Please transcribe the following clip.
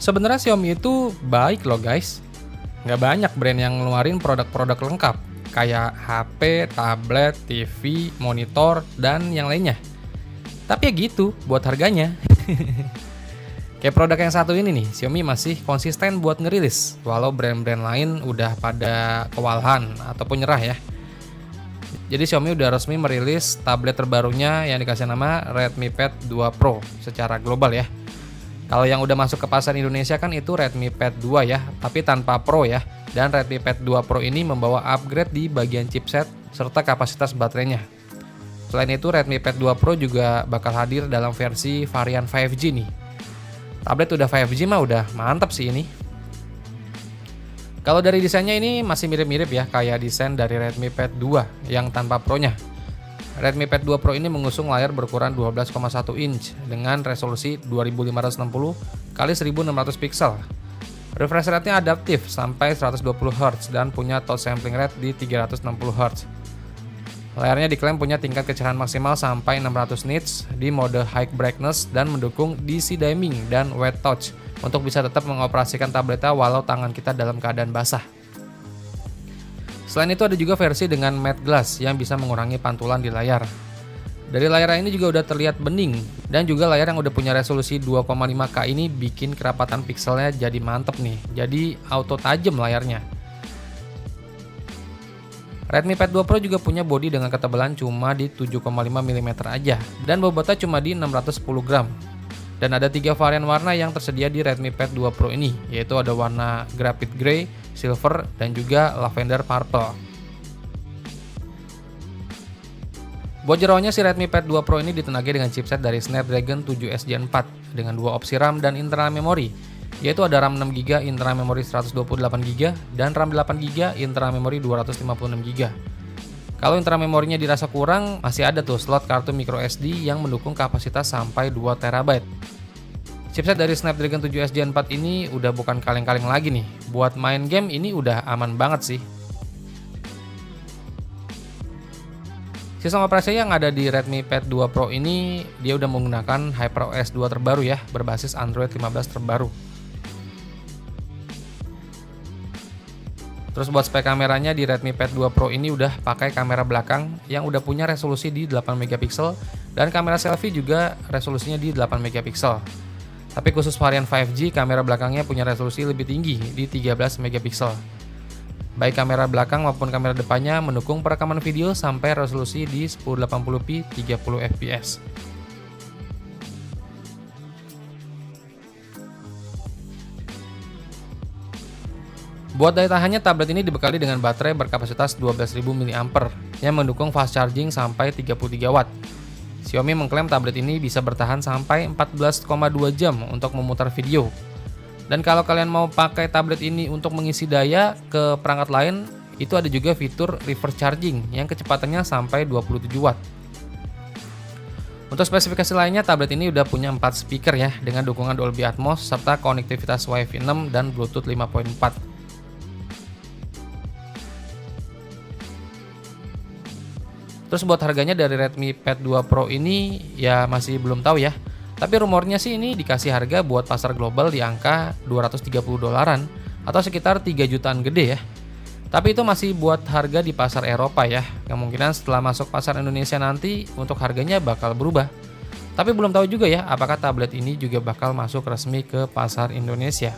Sebenarnya Xiaomi itu baik loh guys. Nggak banyak brand yang ngeluarin produk-produk lengkap kayak HP, tablet, TV, monitor, dan yang lainnya. Tapi ya gitu, buat harganya. Kayak produk yang satu ini nih, Xiaomi masih konsisten buat ngerilis, walau brand-brand lain udah pada kewalahan ataupun nyerah ya. Jadi Xiaomi udah resmi merilis tablet terbarunya yang dikasih nama Redmi Pad 2 Pro secara global ya. Kalau yang udah masuk ke pasar Indonesia kan itu Redmi Pad 2 ya, tapi tanpa Pro ya. Dan Redmi Pad 2 Pro ini membawa upgrade di bagian chipset serta kapasitas baterainya. Selain itu Redmi Pad 2 Pro juga bakal hadir dalam versi varian 5G nih. Tablet udah 5G mah udah mantap sih ini. Kalau dari desainnya ini masih mirip-mirip ya kayak desain dari Redmi Pad 2 yang tanpa Pro-nya. Redmi Pad 2 Pro ini mengusung layar berukuran 12,1 inch dengan resolusi 2560 x 1600 pixel. Refresh rate-nya adaptif sampai 120 Hz dan punya touch sampling rate di 360 Hz. Layarnya diklaim punya tingkat kecerahan maksimal sampai 600 nits di mode high brightness dan mendukung DC dimming dan wet touch untuk bisa tetap mengoperasikan tabletnya walau tangan kita dalam keadaan basah. Selain itu ada juga versi dengan matte glass yang bisa mengurangi pantulan di layar. Dari layar ini juga udah terlihat bening dan juga layar yang udah punya resolusi 2,5K ini bikin kerapatan pixelnya jadi mantep nih. Jadi auto tajam layarnya. Redmi Pad 2 Pro juga punya bodi dengan ketebalan cuma di 7,5 mm aja dan bobotnya cuma di 610 gram. Dan ada 3 varian warna yang tersedia di Redmi Pad 2 Pro ini, yaitu ada warna graphite grey, silver, dan juga lavender purple. Buat jeroannya si Redmi Pad 2 Pro ini ditenagai dengan chipset dari Snapdragon 7 Gen 4 dengan 2 opsi RAM dan internal memori, yaitu ada RAM 6GB, internal memori 128GB, dan RAM 8GB, internal memori 256GB. Kalau internal memorinya dirasa kurang, masih ada tuh slot kartu microSD yang mendukung kapasitas sampai 2TB. Chipset dari Snapdragon 7 Gen 4 ini udah bukan kaleng-kaleng lagi nih. Buat main game ini udah aman banget sih. Sistem operasi yang ada di Redmi Pad 2 Pro ini, dia udah menggunakan HyperOS 2 terbaru ya, berbasis Android 15 terbaru. Terus buat spek kameranya di Redmi Pad 2 Pro ini udah pakai kamera belakang yang udah punya resolusi di 8MP dan kamera selfie juga resolusinya di 8MP. Tapi khusus varian 5G kamera belakangnya punya resolusi lebih tinggi di 13MP. Baik kamera belakang maupun kamera depannya mendukung perekaman video sampai resolusi di 1080p 30fps. Buat daya tahannya, tablet ini dibekali dengan baterai berkapasitas 12.000 mAh yang mendukung fast charging sampai 33 Watt. Xiaomi mengklaim tablet ini bisa bertahan sampai 14,2 jam untuk memutar video. Dan kalau kalian mau pakai tablet ini untuk mengisi daya ke perangkat lain, itu ada juga fitur reverse charging yang kecepatannya sampai 27 Watt. Untuk spesifikasi lainnya, tablet ini udah punya 4 speaker ya dengan dukungan Dolby Atmos serta konektivitas Wi-Fi 6 dan Bluetooth 5.4. Terus buat harganya dari Redmi Pad 2 Pro ini ya masih belum tahu ya. Tapi rumornya sih ini dikasih harga buat pasar global di angka $230 atau sekitar 3 jutaan gede ya. Tapi itu masih buat harga di pasar Eropa ya. Kemungkinan setelah masuk pasar Indonesia nanti untuk harganya bakal berubah. Tapi belum tahu juga ya apakah tablet ini juga bakal masuk resmi ke pasar Indonesia.